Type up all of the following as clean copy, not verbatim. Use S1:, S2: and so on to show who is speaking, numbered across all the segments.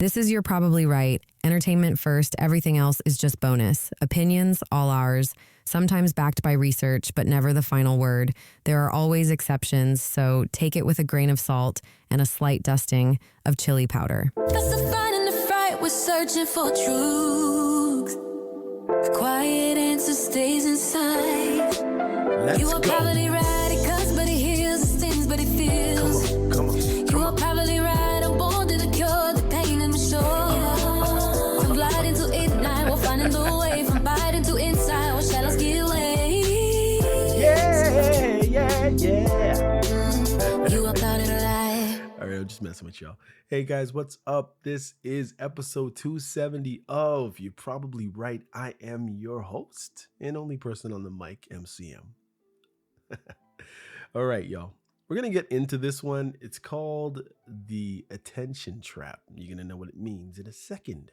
S1: This is You're Probably Right. Entertainment first, everything else is just bonus. Opinions, all ours. Sometimes backed by research, but never the final word. There are always exceptions, so take it with a grain of salt and a slight dusting of chili powder.
S2: That's the fight and the fright, we're searching for truth. The quiet answer stays inside. You are probably right, it cuts, but it heals, it stings, but it feels.
S3: Come on.
S2: You are probably right, I'm born to the cure, the pain in my soul. From gliding to ignite, we're finding the way. From biting to inside, what shall I give way?
S3: Yeah.
S2: You are clouded alive.
S3: All right, I'm just messing with y'all. Hey guys, what's up? This is episode 270 of You're Probably Right. I am your host and only person on the mic, MCM. All right, y'all. We're going to get into this one. It's called the attention trap. You're going to know what it means in a second.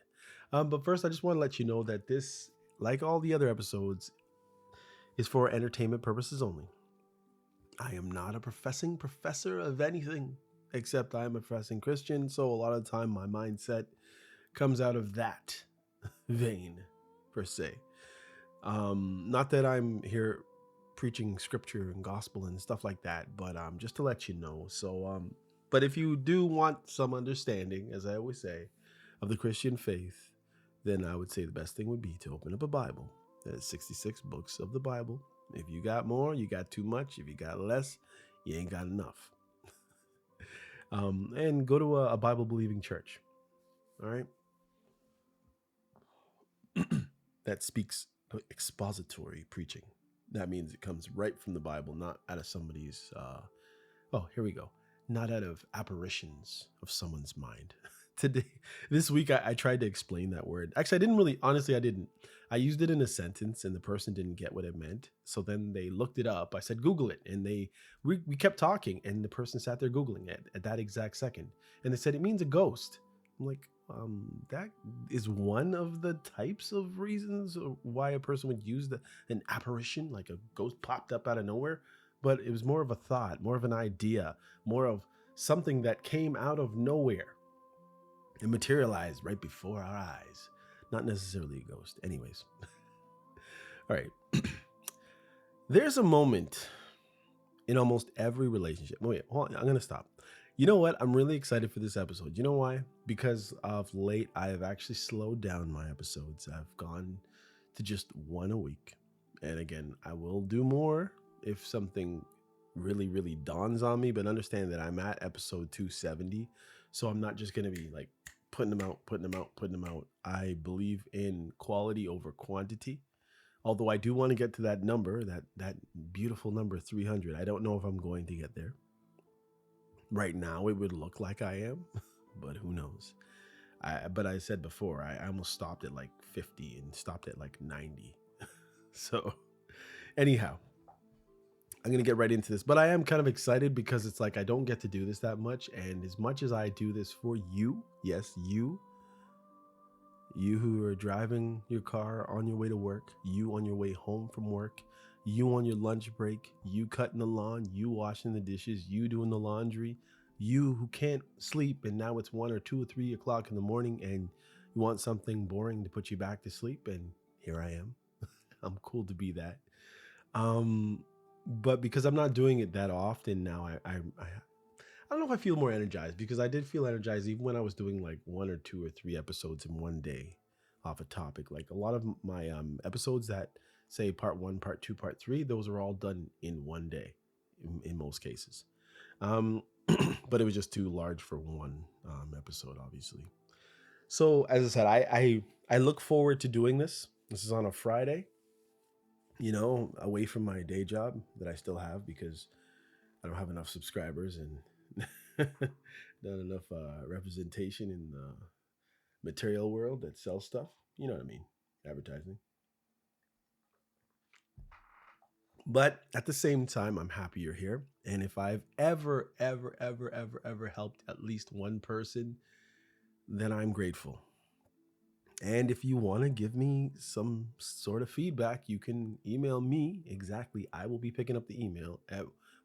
S3: But first, I just want to let you know that this, like all the other episodes, is for entertainment purposes only. I am not a professing professor of anything, except I am a professing Christian. So a lot of the time, my mindset comes out of that vein, per se. Not that I'm here preaching scripture and gospel and stuff like that, but just to let you know. So, but if you do want some understanding, as I always say, of the Christian faith, then I would say the best thing would be to open up a Bible. There's 66 books of the Bible. If you got more, you got too much. If you got less, you ain't got enough. And go to a Bible-believing church. All right? That speaks expository preaching. That means it comes right from the Bible, not out of somebody's, here we go. Not out of apparitions of someone's mind. This week, I tried to explain that word. Actually, I didn't. I used it in a sentence and the person didn't get what it meant. So then they looked it up. I said, Google it. And we kept talking and the person sat there Googling it at that exact second. And they said, it means a ghost. I'm like, that is one of the types of reasons why a person would use an apparition, like a ghost popped up out of nowhere. But it was more of a thought, more of an idea, more of something that came out of nowhere and materialized right before our eyes. Not necessarily a ghost. Anyways. All right. There's a moment in almost every relationship. Wait, hold on. I'm going to stop. You know what? I'm really excited for this episode. You know why? Because of late, I have actually slowed down my episodes. I've gone to just one a week. And again, I will do more if something really, really dawns on me. But understand that I'm at episode 270. So I'm not just going to be like putting them out. I believe in quality over quantity. Although I do want to get to that number, that beautiful number 300. I don't know if I'm going to get there. Right now, it would look like I am, but who knows? But I said before, I almost stopped at like 50 and stopped at like 90. So anyhow, I'm going to get right into this, but I am kind of excited because it's like I don't get to do this that much. And as much as I do this for you, yes, you who are driving your car on your way to work, you on your way home from work, you on your lunch break, you cutting the lawn, you washing the dishes, you doing the laundry, you who can't sleep and now it's 1 or 2 or 3 o'clock in the morning and you want something boring to put you back to sleep, and here I am. I'm cool to be that. But because I'm not doing it that often now, I don't know if I feel more energized, because I did feel energized even when I was doing like 1 or 2 or 3 episodes in one day off a topic. Like a lot of my episodes that say part 1, part 2, part 3, those are all done in one day in most cases. But it was just too large for one episode, obviously. So as I said, I look forward to doing this. This is on a Friday, away from my day job that I still have because I don't have enough subscribers and not enough representation in the material world that sells stuff. You know what I mean? Advertising. But at the same time, I'm happy you're here. And if I've ever helped at least one person, then I'm grateful. And if you want to give me some sort of feedback, you can email me. Exactly. I will be picking up the email at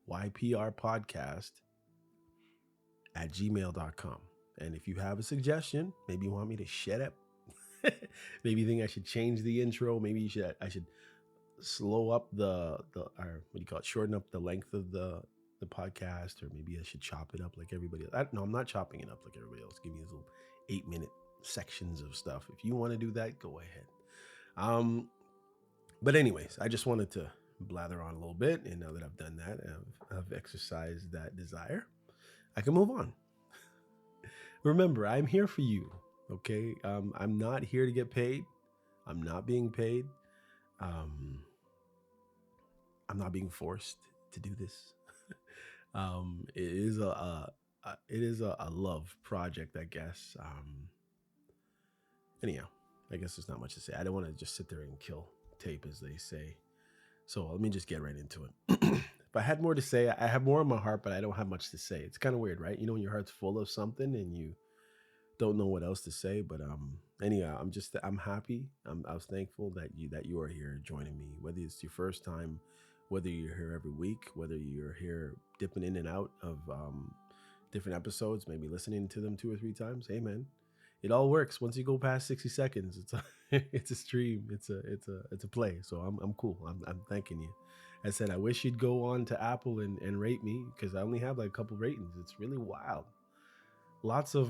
S3: yprpodcast@gmail.com. And if you have a suggestion, maybe you want me to shut up. Maybe you think I should change the intro. Maybe I should slow up or what do you call it? Shorten up the length of the podcast, or maybe I should chop it up like everybody else. No, I'm not chopping it up like everybody else. Give me these little 8-minute sections of stuff. If you want to do that, go ahead. But anyways, I just wanted to blather on a little bit, and now that I've done that, I've exercised that desire, I can move on. Remember, I'm here for you. Okay, I'm not here to get paid. I'm not being paid. I'm not being forced to do this. It is a love project, I guess. Anyhow, I guess there's not much to say. I don't want to just sit there and kill tape, as they say. So let me just get right into it. If I had more to say, I have more in my heart, but I don't have much to say. It's kind of weird, right? You know, when your heart's full of something and you don't know what else to say. But anyhow, I'm happy. I was thankful that you are here joining me, whether it's your first time, whether you're here every week, whether you're here dipping in and out of different episodes, maybe listening to them 2 or 3 times. Hey man, it all works. Once you go past 60 seconds, it's a stream. It's a play. So I'm cool. I'm thanking you. I said I wish you'd go on to Apple and rate me, because I only have like a couple ratings. It's really wild. Lots of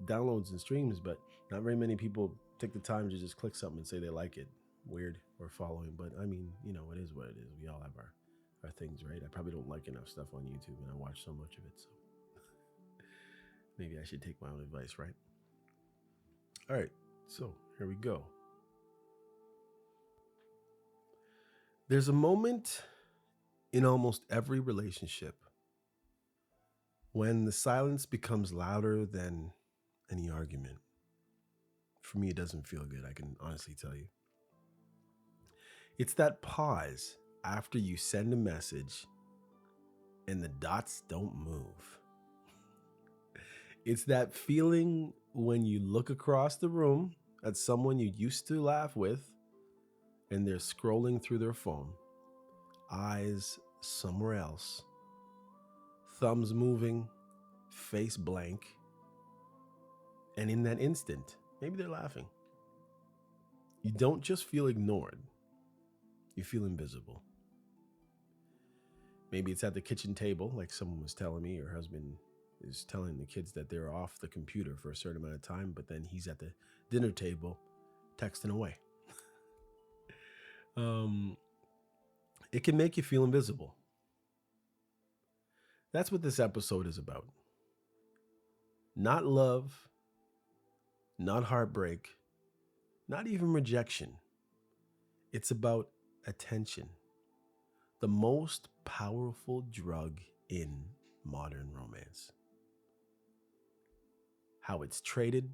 S3: downloads and streams, but not very many people take the time to just click something and say they like it. Weird, or following. But I mean, you know, it is what it is. We all have our things, right? I probably don't like enough stuff on YouTube, and I watch so much of it. So maybe I should take my own advice, right? All right, so here we go. There's a moment in almost every relationship when the silence becomes louder than any argument. For me, it doesn't feel good, I can honestly tell you. It's that pause after you send a message and the dots don't move. It's that feeling when you look across the room at someone you used to laugh with and they're scrolling through their phone, eyes somewhere else, thumbs moving, face blank, and in that instant, maybe they're laughing. You don't just feel ignored, you feel invisible. Maybe it's at the kitchen table, like someone was telling me. Your husband is telling the kids that they're off the computer for a certain amount of time, but then he's at the dinner table texting away. It can make you feel invisible. That's what this episode is about. Not love, not heartbreak, not even rejection. It's about attention, the most powerful drug in modern romance. How it's traded,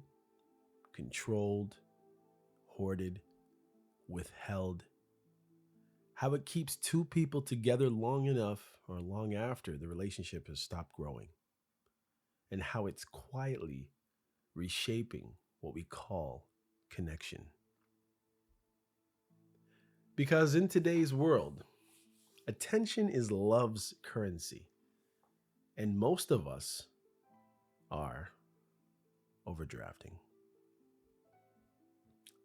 S3: controlled, hoarded, withheld. How it keeps 2 people together long enough or long after the relationship has stopped growing. And how it's quietly reshaping what we call connection. Because in today's world, attention is love's currency. And most of us are overdrafting.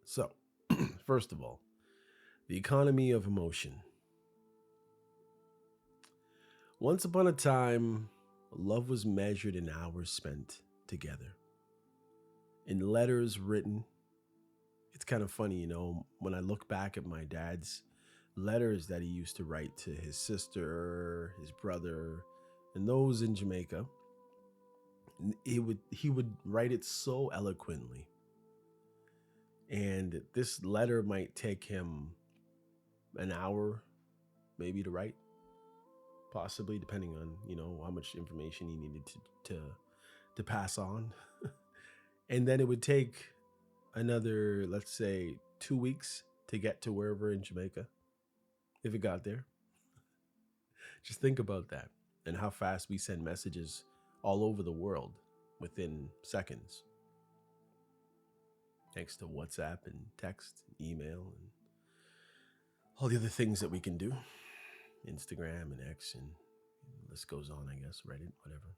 S3: So, first of all, the economy of emotion. Once upon a time, love was measured in hours spent together. In letters written. It's kind of funny, you know, when I look back at my dad's letters that he used to write to his sister, his brother, and those in Jamaica, he would write it so eloquently. And this letter might take him an hour maybe to write, possibly, depending on, you know, how much information he needed to pass on. And then it would take another, let's say, 2 weeks to get to wherever in Jamaica, if it got there. Just think about that, and how fast we send messages all over the world within seconds, thanks to WhatsApp and text, and email, and all the other things that we can do, Instagram and X, and the list goes on, I guess, Reddit, whatever.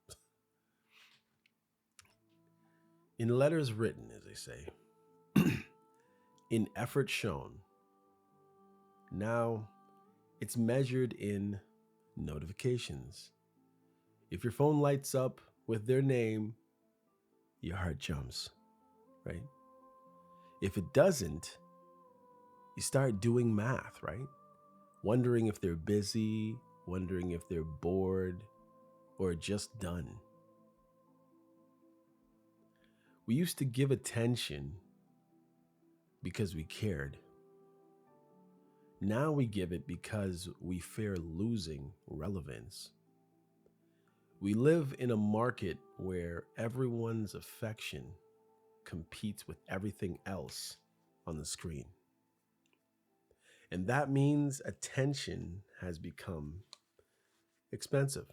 S3: In letters written, as they say, in effort shown. Now it's measured in notifications. If your phone lights up with their name, your heart jumps, right? If it doesn't, you start doing math, right? Wondering if they're busy, wondering if they're bored, or just done. We used to give attention because we cared. Now we give it because we fear losing relevance. We live in a market where everyone's affection competes with everything else on the screen. And that means attention has become expensive.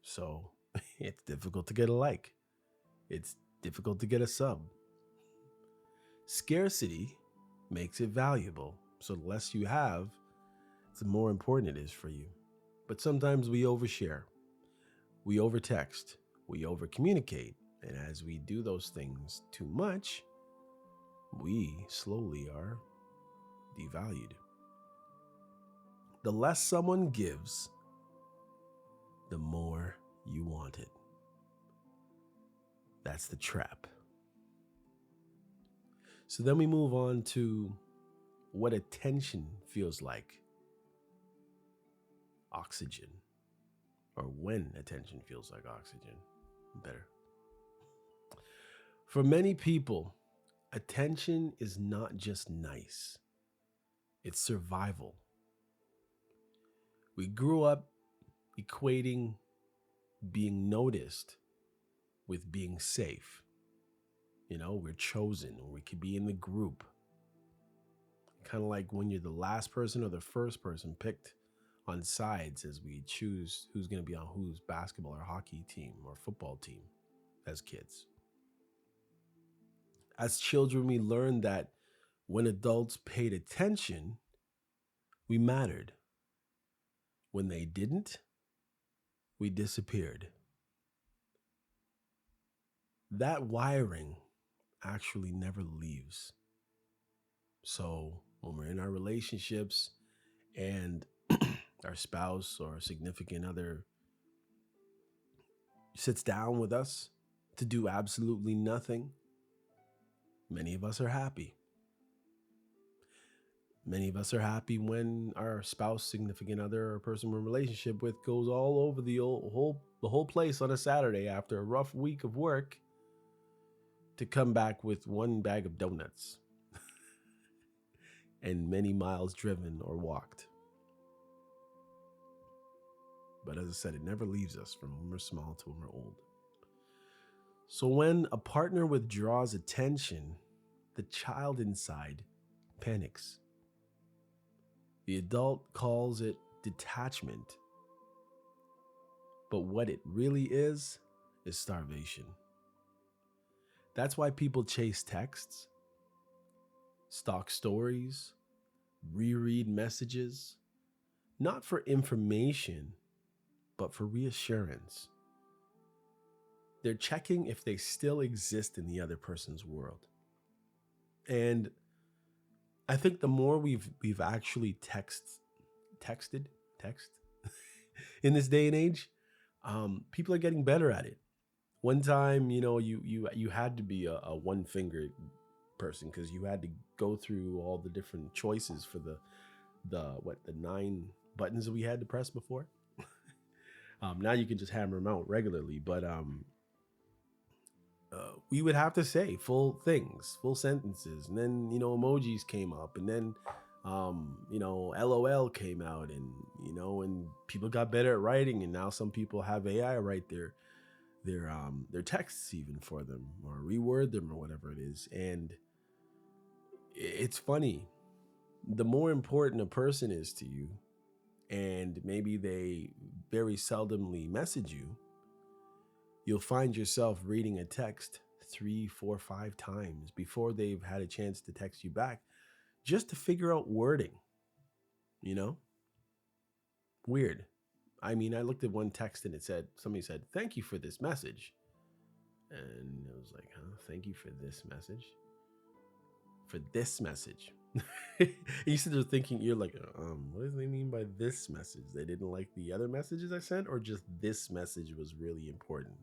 S3: So it's difficult to get a like. It's difficult to get a sub. Scarcity makes it valuable. So the less you have, the more important it is for you. But sometimes we overshare, we overtext, we overcommunicate. And as we do those things too much, we slowly are devalued. The less someone gives, the more you want it. That's the trap. So then we move on to what attention feels like. Oxygen. Or when attention feels like oxygen. Better. For many people, attention is not just nice. It's survival. We grew up equating being noticed with being safe. You know, we're chosen, or we could be in the group. Kind of like when you're the last person or the first person picked on sides as we choose who's going to be on whose basketball or hockey team or football team as kids. As children, we learned that when adults paid attention, we mattered. When they didn't, we disappeared. That wiring actually never leaves. So when we're in our relationships and our spouse or significant other sits down with us to do absolutely nothing, many of us are happy. Many of us are happy when our spouse, significant other, or person we're in a relationship with goes all over the whole place on a Saturday after a rough week of work to come back with one bag of donuts and many miles driven or walked. But as I said, it never leaves us from when we're small to when we're old. So when a partner withdraws attention, the child inside panics. The adult calls it detachment. But what it really is starvation. That's why people chase texts, stalk stories, reread messages, not for information, but for reassurance. They're checking if they still exist in the other person's world. And I think the more we've actually texted in this day and age, people are getting better at it. One time, you had to be a one finger person because you had to go through all the different choices for the 9 buttons that we had to press before. Now you can just hammer them out regularly, but we would have to say full things, full sentences, and then emojis came up, and then LOL came out, and and people got better at writing, and now some people have AI write their texts even for them or reword them or whatever it is. And it's funny, the more important a person is to you, and maybe they very seldomly message you, you'll find yourself reading a text 3, 4, 5 times before they've had a chance to text you back, just to figure out wording. Weird. I mean, I looked at one text and somebody said, "Thank you for this message." And it was like, huh, thank you for this message. For this message. You sit there thinking, you're like, what do they mean by this message? They didn't like the other messages I sent, or just this message was really important?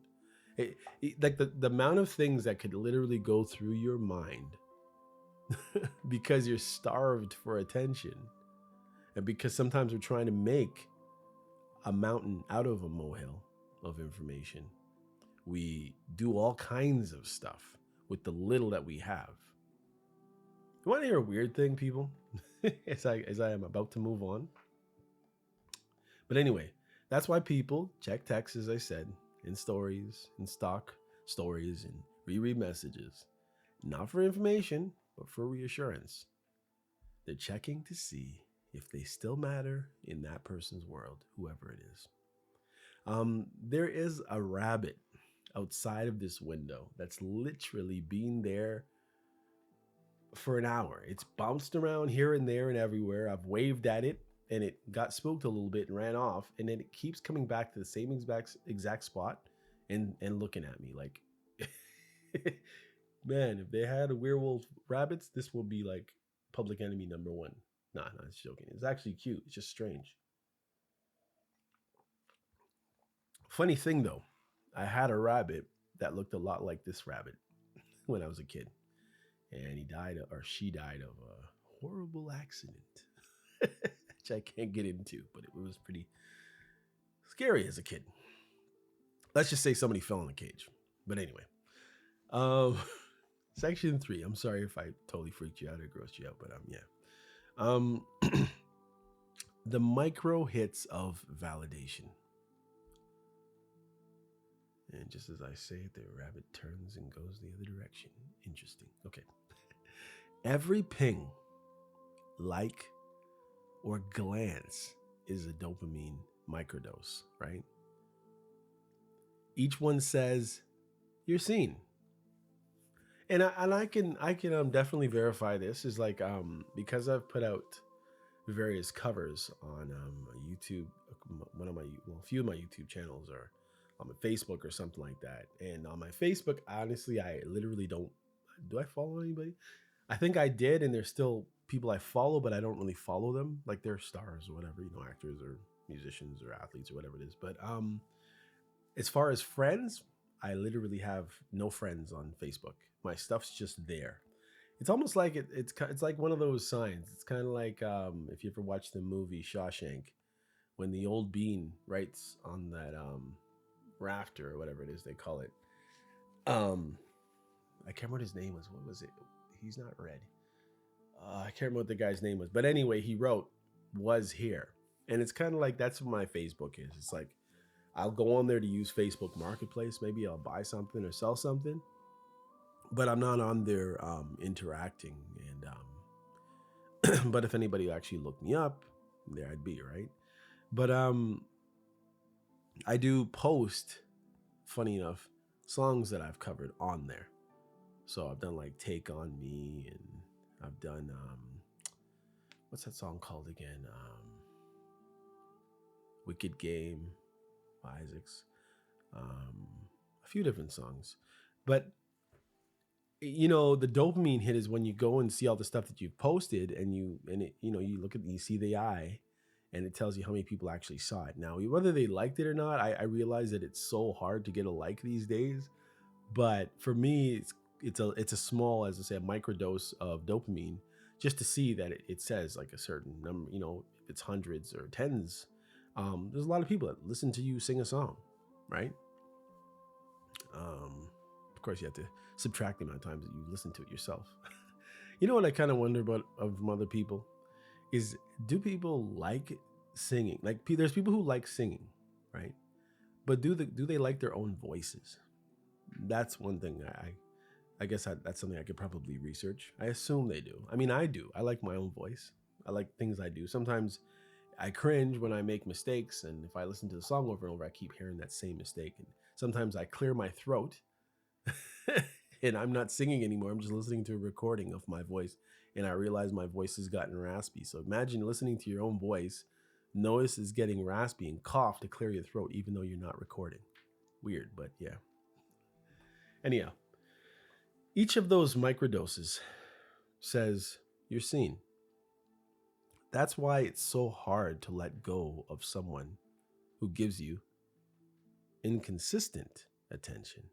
S3: Like the amount of things that could literally go through your mind because you're starved for attention. And because sometimes we're trying to make a mountain out of a molehill of information, we do all kinds of stuff with the little that we have. You want to hear a weird thing, people? as I am about to move on. But anyway, that's why people check texts, as I said, in stories, in stock stories, and reread messages. Not for information, but for reassurance. They're checking to see if they still matter in that person's world, whoever it is. There is a rabbit outside of this window that's literally been there for an hour. It's bounced around here and there and everywhere. I've waved at it and it got spooked a little bit and ran off. And then it keeps coming back to the same exact spot and looking at me like, man, if they had a werewolf rabbits, this will be like public enemy number one. Nah, it's joking. It's actually cute. It's just strange. Funny thing though, I had a rabbit that looked a lot like this rabbit when I was a kid. And she died of a horrible accident, which I can't get into, but it was pretty scary as a kid. Let's just say somebody fell in a cage. But anyway, section 3. I'm sorry if I totally freaked you out or grossed you out, but yeah. The micro hits of validation. And just as I say it, the rabbit turns and goes the other direction. Interesting. Okay. Every ping, like, or glance is a dopamine microdose, right? Each one says you're seen. And I can definitely verify this. Is like because I've put out various covers on YouTube, a few of my YouTube channels, or on my Facebook or something like that. And on my Facebook, honestly, I literally don't. Do I follow anybody? I think I did, and there's still people I follow, but I don't really follow them. Like they're stars or whatever, actors or musicians or athletes or whatever it is. But as far as friends, I literally have no friends on Facebook. My stuff's just there. It's almost like it's like one of those signs. It's kind of like if you ever watched the movie Shawshank, when the old bean writes on that rafter or whatever it is they call it. I can't remember what his name was. What was it? He's not Red. I can't remember what the guy's name was. But anyway, he wrote, was here. And it's kind of like, that's what my Facebook is. It's like, I'll go on there to use Facebook Marketplace. Maybe I'll buy something or sell something. But I'm not on there interacting. And but if anybody actually looked me up, there I'd be, right? But I do post, funny enough, songs that I've covered on there. So I've done like Take On Me, and I've done, what's that song called again? Wicked Game, Isaacs, a few different songs. But, the dopamine hit is when you go and see all the stuff that you've posted and you look at, you see the eye and it tells you how many people actually saw it. Now, whether they liked it or not, I realize that it's so hard to get a like these days. But for me, it's a small, as I say, a microdose of dopamine, just to see that it says like a certain number, if it's hundreds or tens. There's a lot of people that listen to you sing a song, right? Of course, you have to subtract the amount of times that you listen to it yourself. You know what I kind of wonder about from other people is, do people like singing? Like, there's people who like singing, right? But do they like their own voices? That's one thing I guess that's something I could probably research. I assume they do. I mean, I do. I like my own voice. I like things I do. Sometimes I cringe when I make mistakes, and if I listen to the song over and over, I keep hearing that same mistake. And sometimes I clear my throat and I'm not singing anymore. I'm just listening to a recording of my voice, and I realize my voice has gotten raspy. So imagine listening to your own voice, notice it's getting raspy, and cough to clear your throat even though you're not recording. Weird, but yeah. Anyhow, each of those microdoses says you're seen. That's why it's so hard to let go of someone who gives you inconsistent attention.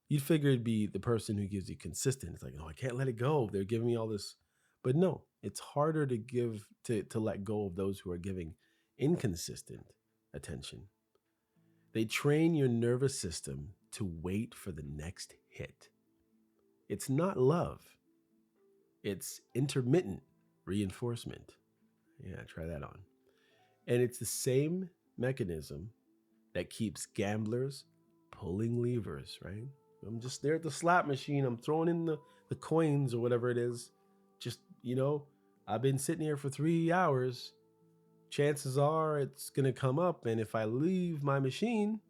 S3: You'd figure it'd be the person who gives you consistent. It's like, oh, I can't let it go. They're giving me all this. But no, it's harder to let go of those who are giving inconsistent attention. They train your nervous system to wait for the next hit. It's not love. It's intermittent reinforcement. Yeah, try that on. And it's the same mechanism that keeps gamblers pulling levers, right? I'm just there at the slot machine. I'm throwing in the coins or whatever it is. Just, I've been sitting here for 3 hours. Chances are it's going to come up. And if I leave my machine,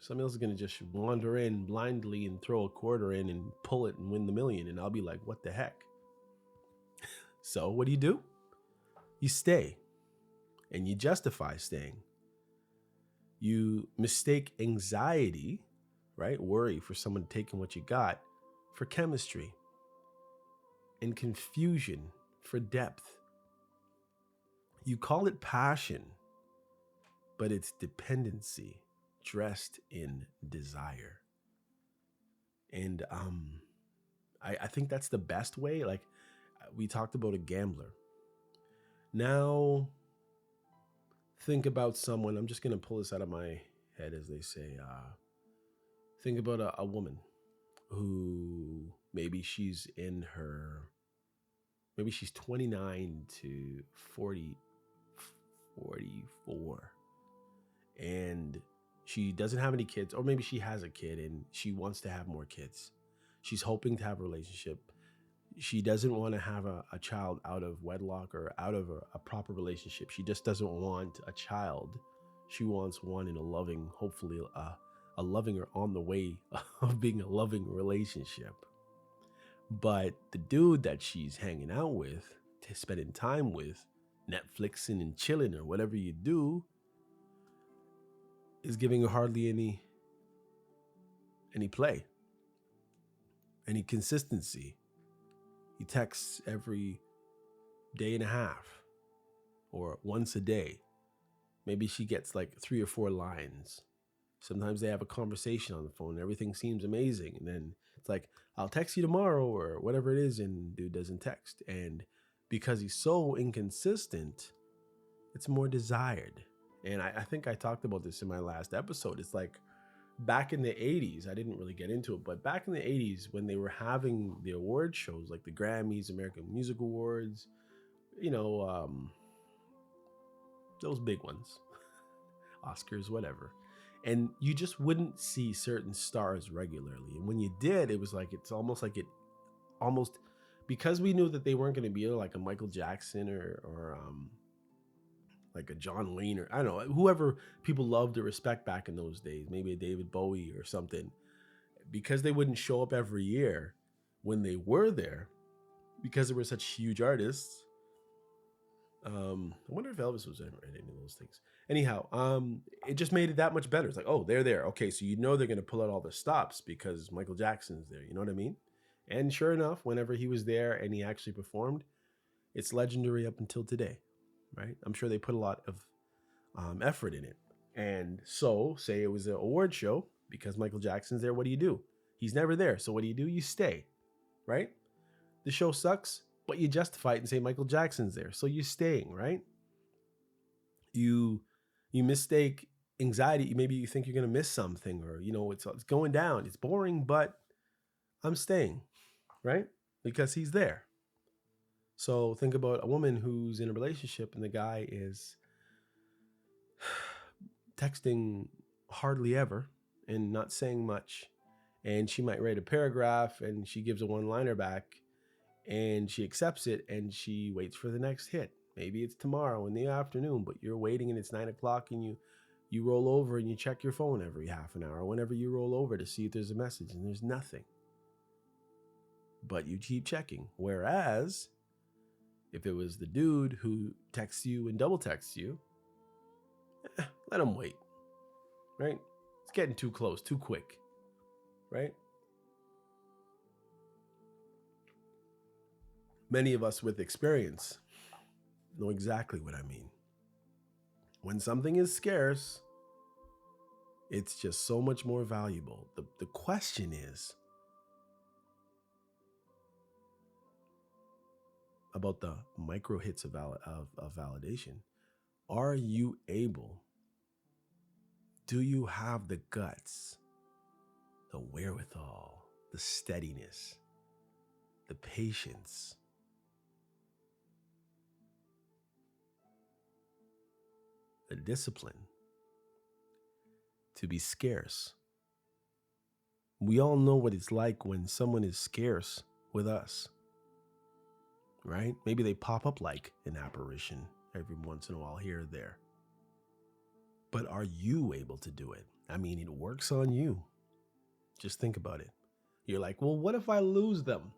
S3: somebody else is going to just wander in blindly and throw a quarter in and pull it and win the million. And I'll be like, what the heck? So what do? You stay and you justify staying. You mistake anxiety, right? Worry for someone taking what you got for chemistry, and confusion for depth. You call it passion, but it's dependency dressed in desire. And I think that's the best way. Like we talked about a gambler. Now think about someone. I'm just going to pull this out of my head, as they say. Think about a woman who maybe she's 29 to 44, and she doesn't have any kids, or maybe she has a kid and she wants to have more kids. She's hoping to have a relationship. She doesn't want to have a child out of wedlock or out of a proper relationship. She just doesn't want a child. She wants one in a loving, hopefully a loving or on the way of being a loving relationship. But the dude that she's hanging out with, spending time with, Netflixing and chilling or whatever you do, is giving her hardly any play, any consistency. He texts every day and a half or once a day. Maybe she gets like 3 or 4 lines. Sometimes they have a conversation on the phone and everything seems amazing. And then it's like, I'll text you tomorrow or whatever it is. And dude doesn't text. And because he's so inconsistent, it's more desired. And I think I talked about this in my last episode. It's like back in the 80s, I didn't really get into it, but back in the 80s when they were having the award shows like the Grammys, American Music Awards, those big ones, Oscars, whatever. And you just wouldn't see certain stars regularly. And when you did, it was like, it's almost like because we knew that they weren't going to be like a Michael Jackson or like a John Wayne or I don't know, whoever people loved or respect back in those days, maybe a David Bowie or something, because they wouldn't show up every year when they were there, because they were such huge artists. I wonder if Elvis was ever in any of those things. Anyhow, it just made it that much better. It's like, oh, they're there. Okay, so they're going to pull out all the stops because Michael Jackson's there. You know what I mean? And sure enough, whenever he was there and he actually performed, it's legendary up until today, right? I'm sure they put a lot of effort in it. And so, say it was an award show, because Michael Jackson's there, what do? He's never there. So what do? You stay, right? The show sucks, but you justify it and say Michael Jackson's there. So you're staying, right? You mistake anxiety. Maybe you think you're going to miss something, or, it's going down. It's boring, but I'm staying, right? Because he's there. So think about a woman who's in a relationship and the guy is texting hardly ever and not saying much. And she might write a paragraph and she gives a one-liner back and she accepts it and she waits for the next hit. Maybe it's tomorrow in the afternoon, but you're waiting and it's 9:00 and you roll over and you check your phone every half an hour, whenever you roll over, to see if there's a message, and there's nothing. But you keep checking. Whereas if it was the dude who texts you and double texts you, let him wait, right? It's getting too close, too quick. right? Many of us with experience know exactly what I mean. When something is scarce, it's just so much more valuable. The question is about the micro hits of validation. Are you able, do you have the guts, the wherewithal, the steadiness, the patience, the discipline to be scarce? We all know what it's like when someone is scarce with us, right? Maybe they pop up like an apparition every once in a while here or there. But are you able to do it? I mean, it works on you. Just think about it. You're like, well, what if I lose them?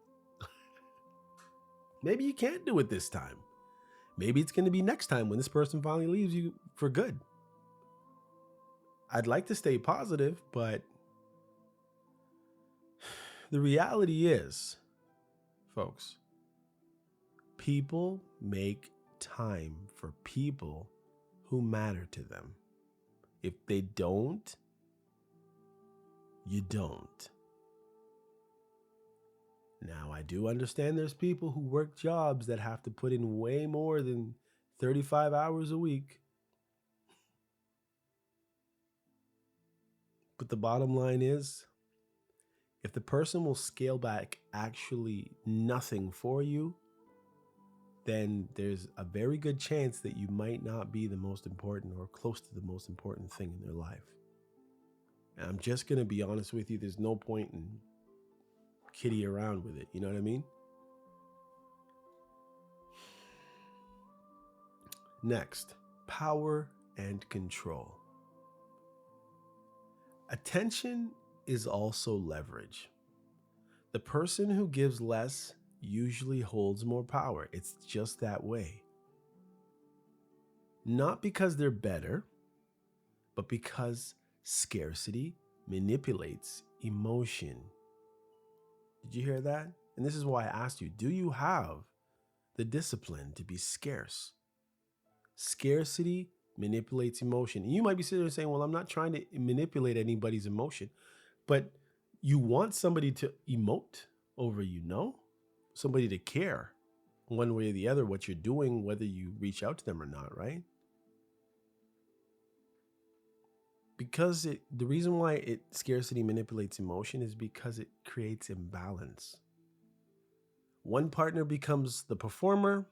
S3: Maybe you can't do it this time. Maybe it's going to be next time when this person finally leaves you for good. I'd like to stay positive, but the reality is, folks, people make time for people who matter to them. If they don't, you don't. Now, I do understand there's people who work jobs that have to put in way more than 35 hours a week. But the bottom line is, if the person will scale back actually nothing for you, then there's a very good chance that you might not be the most important or close to the most important thing in their life. And I'm just going to be honest with you. There's no point in kiddie around with it. You know what I mean? Next, power and control. Attention is also leverage. The person who gives less usually holds more power. It's just that way. Not because they're better, but because scarcity manipulates emotion. Did you hear that? And this is why I asked you, do you have the discipline to be scarce? Scarcity manipulates emotion. And you might be sitting there saying, well, I'm not trying to manipulate anybody's emotion, but you want somebody to emote over you, no? Somebody to care one way or the other what you're doing, whether you reach out to them or not, right? Because the reason why scarcity manipulates emotion is because it creates imbalance. One partner becomes the performer,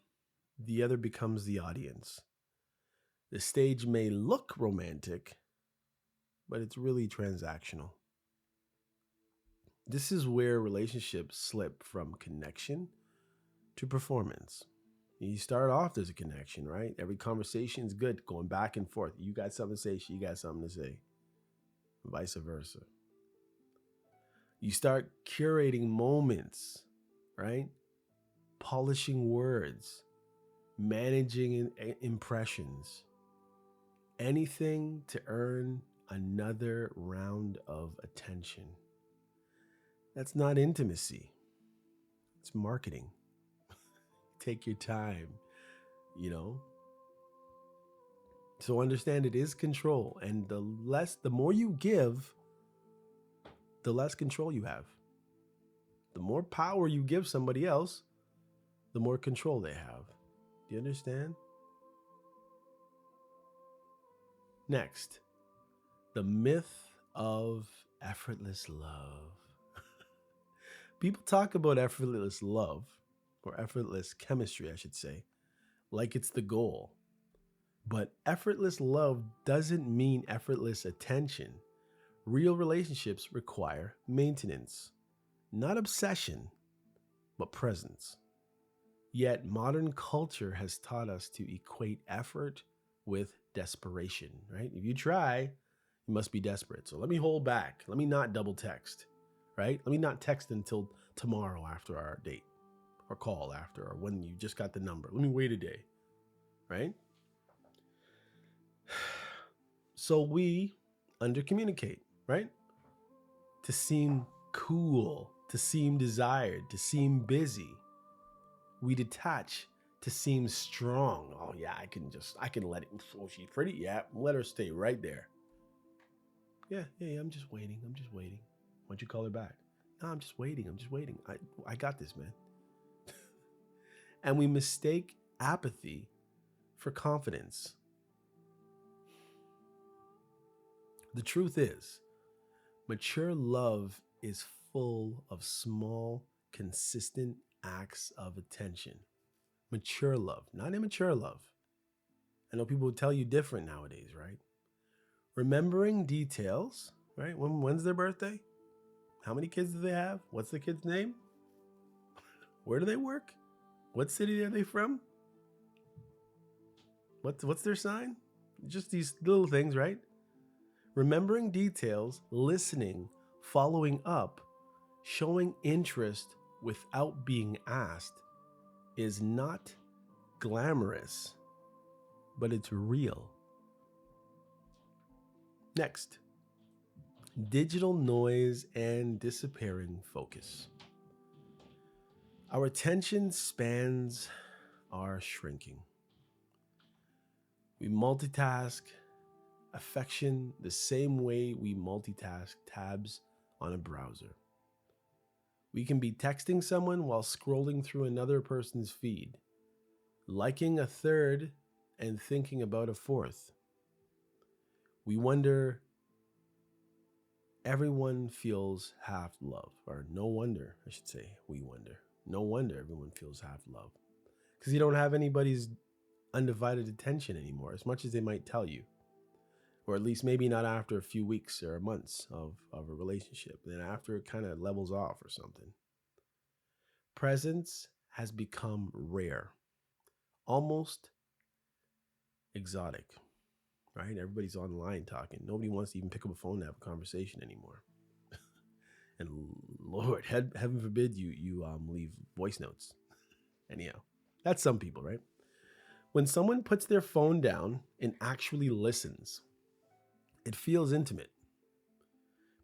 S3: the other becomes the audience. The stage may look romantic, but it's really transactional. This is where relationships slip from connection to performance. You start off, there's a connection, right? Every conversation is good, going back and forth. You got something to say, she got something to say, vice versa. You start curating moments, right? Polishing words, managing impressions, anything to earn another round of attention. That's not intimacy. It's marketing. Take your time, you know? So understand it is control. And the more you give, the less control you have. The more power you give somebody else, the more control they have. Do you understand? Next, the myth of effortless love. People talk about effortless love, or effortless chemistry, I should say, like it's the goal. But effortless love doesn't mean effortless attention. Real relationships require maintenance, not obsession, but presence. Yet modern culture has taught us to equate effort with desperation, right? If you try, you must be desperate. So let me hold back. Let me not double text, right? Let me not text until tomorrow after our date, or call after, or when you just got the number. Let me wait a day, right? So we undercommunicate, right? to seem cool, to seem desired, to seem busy. We detach to seem strong. Oh yeah, I can let it. Oh, she's pretty. Yeah, let her stay right there. Yeah, I'm just waiting. Why don't you call her back? No, I'm just waiting. I got this, man. And we mistake apathy for confidence. The truth is, mature love is full of small, consistent acts of attention. Mature love, not immature love. I know people will tell you different nowadays, right? Remembering details, right? When's their birthday? How many kids do they have? What's the kid's name? Where do they work? What city are they from? What's their sign? Just these little things, right? Remembering details, listening, following up, showing interest without being asked is not glamorous, but it's real. Next, digital noise and disappearing focus. Our attention spans are shrinking. We multitask affection the same way we multitask tabs on a browser. We can be texting someone while scrolling through another person's feed, liking a third and thinking about a fourth. We wonder everyone feels half love, or no wonder, I should say, we wonder. No wonder everyone feels half love. Because you don't have anybody's undivided attention anymore, as much as they might tell you. Or at least maybe not after a few weeks or months of a relationship. Then after it kind of levels off or something. Presence has become rare, almost exotic, right? Everybody's online talking. Nobody wants to even pick up a phone to have a conversation anymore. And Lord, heaven forbid you leave voice notes. Anyhow, that's some people, right? When someone puts their phone down and actually listens, it feels intimate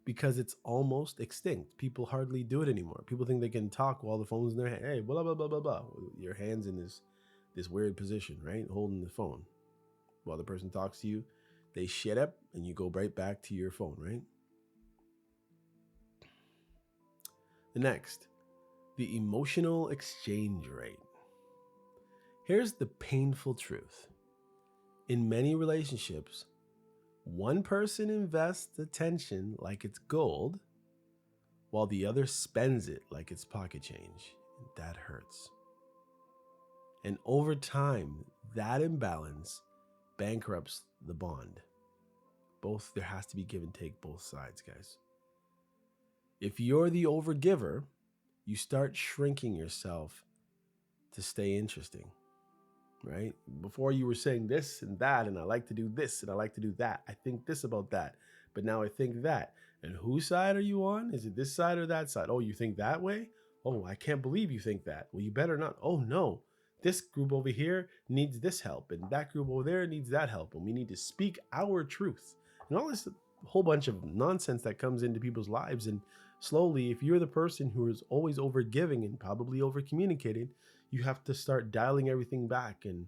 S3: because it's almost extinct. People hardly do it anymore. People think they can talk while the phone's in their hand. Hey, blah, blah, blah, blah, blah. Your hand's in this weird position, right? Holding the phone. While the person talks to you, they shut up and you go right back to your phone, right? The next, the emotional exchange rate. Here's the painful truth. In many relationships, one person invests attention like it's gold, while the other spends it like it's pocket change. That hurts. And over time, that imbalance bankrupts the bond. There has to be give and take both sides, guys. If you're the overgiver, you start shrinking yourself to stay interesting, right? Before you were saying this and that, and I like to do this and I like to do that. I think this about that, but now I think that. And whose side are you on? Is it this side or that side? Oh, you think that way? Oh, I can't believe you think that. Well, you better not. Oh, no. This group over here needs this help, and that group over there needs that help, and we need to speak our truth. And all this whole bunch of nonsense that comes into people's lives. And slowly, if you're the person who is always over giving and probably over communicating, you have to start dialing everything back and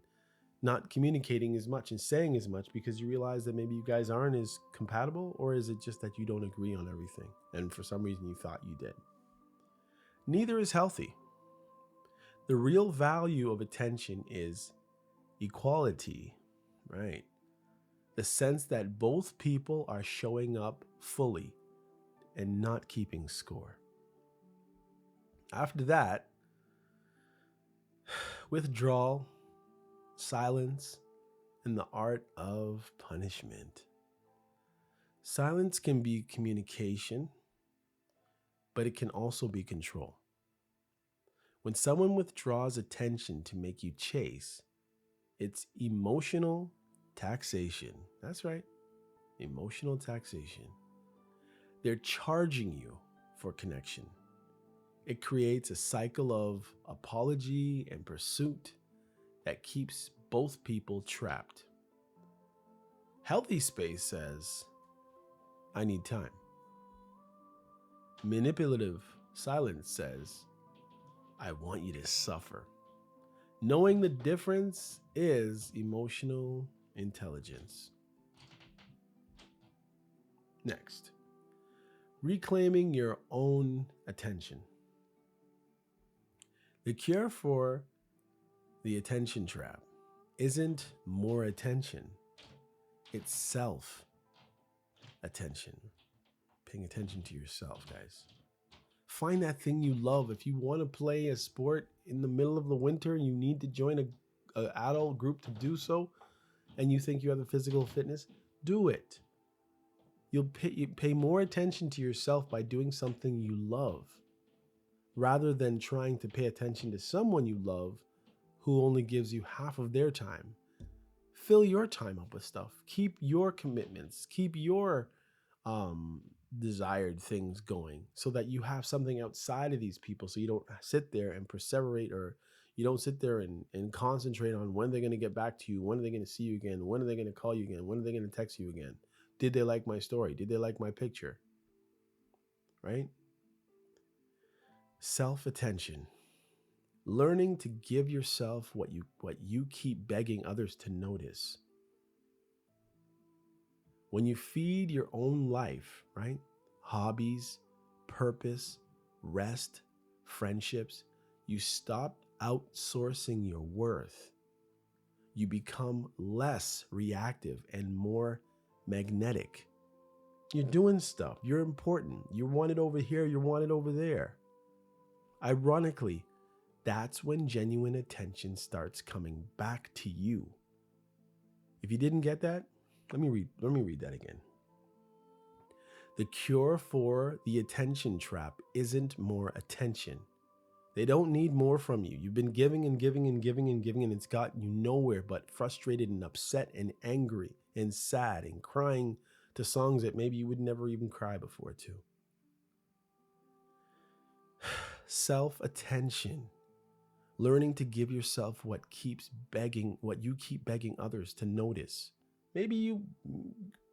S3: not communicating as much and saying as much because you realize that maybe you guys aren't as compatible, or is it just that you don't agree on everything and for some reason you thought you did? Neither is healthy. The real value of attention is equality, right? The sense that both people are showing up fully and not keeping score. After that, withdrawal, silence, and the art of punishment. Silence can be communication, but it can also be control. When someone withdraws attention to make you chase, it's emotional taxation. That's right, emotional taxation. They're charging you for connection. It creates a cycle of apology and pursuit that keeps both people trapped. Healthy space says, I need time. Manipulative silence says, I want you to suffer. Knowing the difference is emotional intelligence. Next, reclaiming your own attention. The cure for the attention trap isn't more attention, it's self attention. Paying attention to yourself, guys. Find that thing you love. If you want to play a sport in the middle of the winter and you need to join a adult group to do so, and you think you have the physical fitness, do it. You pay more attention to yourself by doing something you love, rather than trying to pay attention to someone you love who only gives you half of their time. Fill your time up with stuff. Keep your commitments. Keep your desired things going so that you have something outside of these people, so you don't sit there and perseverate, or you don't sit there and concentrate on when they're going to get back to you, when are they going to see you again, when are they going to call you again, when are they going to text you again, did they like my story, did they like my picture, right? Self-attention. Learning to give yourself what you keep begging others to notice. When you feed your own life, right? Hobbies, purpose, rest, friendships, you stop outsourcing your worth. You become less reactive and more magnetic. You're doing stuff. You're important. You're wanted over here. You're wanted over there. Ironically, that's when genuine attention starts coming back to you. If you didn't get that, let me read that again. The cure for the attention trap isn't more attention. They don't need more from you. You've been giving and giving and giving and giving, and it's gotten you nowhere but frustrated and upset and angry and sad and crying to songs that maybe you would never even cry before to. Self-attention. Learning to give yourself what you keep begging others to notice. Maybe you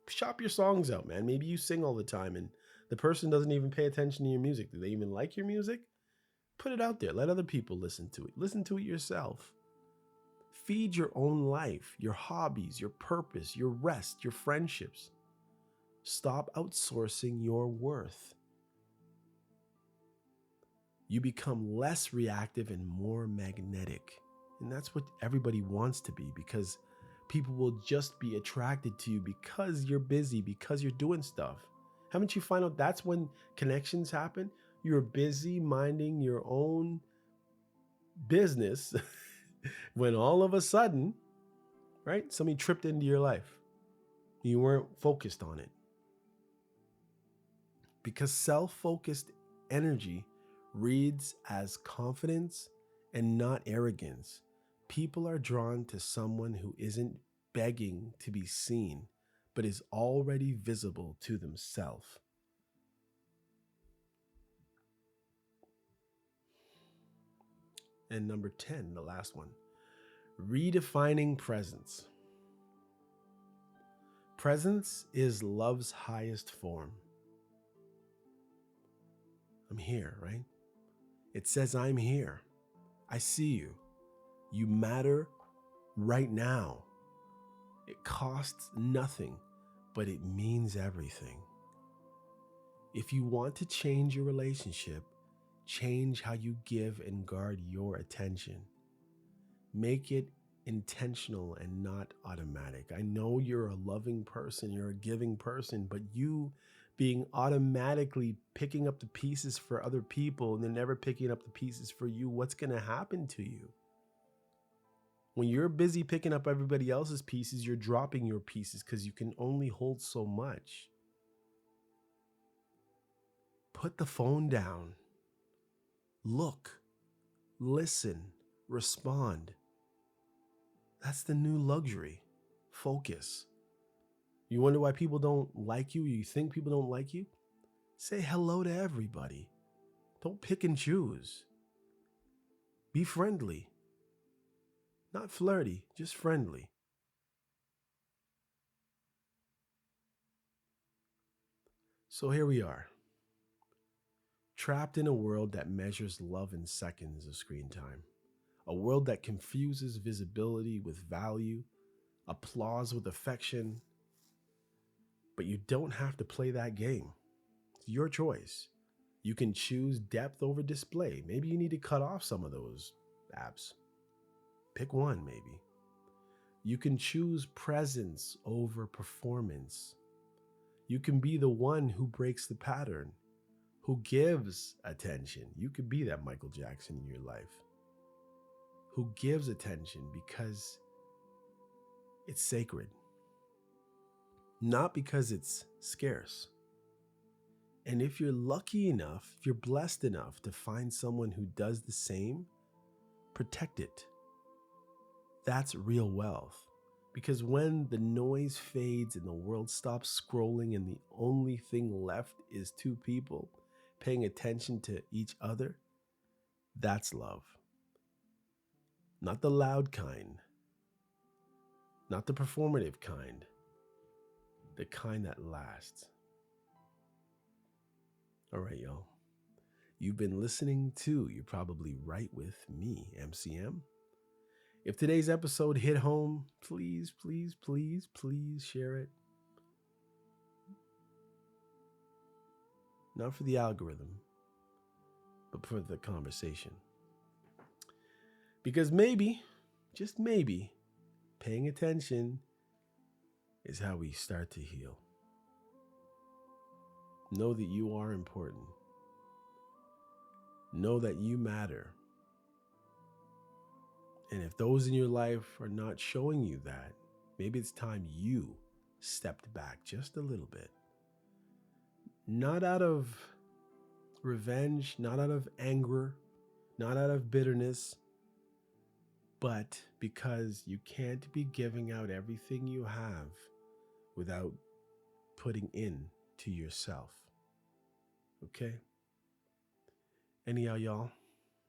S3: shop your songs out, man. Maybe you sing all the time and the person doesn't even pay attention to your music. Do they even like your music? Put it out there. Let other people listen to it. Listen to it yourself. Feed your own life, your hobbies, your purpose, your rest, your friendships. Stop outsourcing your worth. You become less reactive and more magnetic. And that's what everybody wants to be, because people will just be attracted to you because you're busy, because you're doing stuff. Haven't you found out that's when connections happen? You're busy minding your own business when all of a sudden, right, somebody tripped into your life. You weren't focused on it. Because self-focused energy reads as confidence and not arrogance. People are drawn to someone who isn't begging to be seen, but is already visible to themselves. And number 10, the last one, redefining presence. Presence is love's highest form. I'm here, right? It says I'm here. I see you. You matter right now. It costs nothing, but it means everything. If you want to change your relationship, change how you give and guard your attention. Make it intentional and not automatic. I know you're a loving person, you're a giving person, but you being automatically picking up the pieces for other people and then never picking up the pieces for you, what's going to happen to you? When you're busy picking up everybody else's pieces, you're dropping your pieces because you can only hold so much. Put the phone down. Look, listen, respond. That's the new luxury. Focus. You wonder why people don't like you? You think people don't like you? Say hello to everybody. Don't pick and choose. Be friendly. Not flirty, just friendly. So here we are. Trapped in a world that measures love in seconds of screen time. A world that confuses visibility with value, applause with affection. But you don't have to play that game. It's your choice. You can choose depth over display. Maybe you need to cut off some of those apps. Pick one, maybe. You can choose presence over performance. You can be the one who breaks the pattern, who gives attention. You could be that Michael Jackson in your life, who gives attention because it's sacred, not because it's scarce. And if you're lucky enough, if you're blessed enough to find someone who does the same, protect it. That's real wealth. Because when the noise fades and the world stops scrolling and the only thing left is two people paying attention to each other, that's love. Not the loud kind, not the performative kind, the kind that lasts. All right, y'all. You've been listening to You're Probably Right with me, MCM. If today's episode hit home, please, please, please, please share it. Not for the algorithm, but for the conversation. Because maybe, just maybe, paying attention is how we start to heal. Know that you are important. Know that you matter. And if those in your life are not showing you that, maybe it's time you stepped back just a little bit. Not out of revenge, not out of anger, not out of bitterness, but because you can't be giving out everything you have without putting in to yourself. Okay? Anyhow, y'all,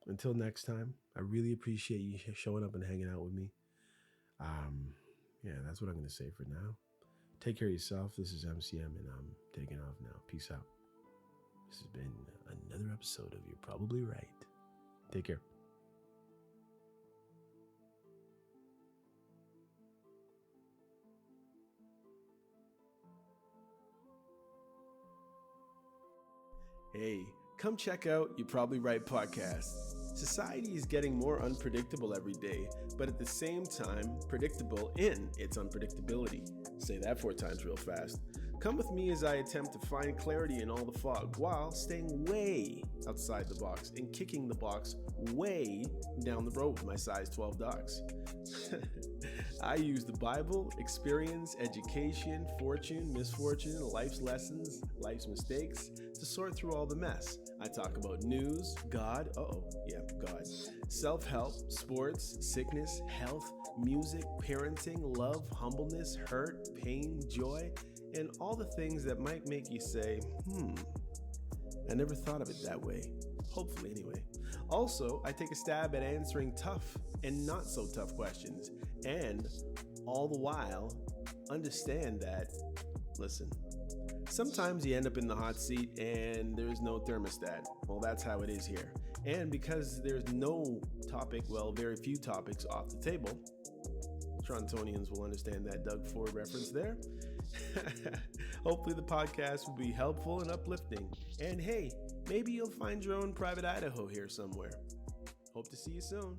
S3: until next time, I really appreciate you showing up and hanging out with me. Yeah, that's what I'm going to say for now. Take care of yourself. This is MCM, and I'm taking off now. Peace out. This has been another episode of You're Probably Right. Take care. Hey, come check out You're Probably Right podcast. Society is getting more unpredictable every day, but at the same time, predictable in its unpredictability. Say that 4 times real fast. Come with me as I attempt to find clarity in all the fog while staying way outside the box and kicking the box way down the road with my size 12 dogs. I use the Bible, experience, education, fortune, misfortune, life's lessons, life's mistakes to sort through all the mess. I talk about news, God, God, self-help, sports, sickness, health, music, parenting, love, humbleness, hurt, pain, joy, and all the things that might make you say, I never thought of it that way. Hopefully, anyway. Also, I take a stab at answering tough and not so tough questions, and all the while, understand that, listen, sometimes you end up in the hot seat and there's no thermostat. Well, that's how it is here. And because there's no topic, very few topics off the table, Torontonians will understand that Doug Ford reference there. Hopefully the podcast will be helpful and uplifting. And hey, maybe you'll find your own private Idaho here somewhere. Hope to see you soon.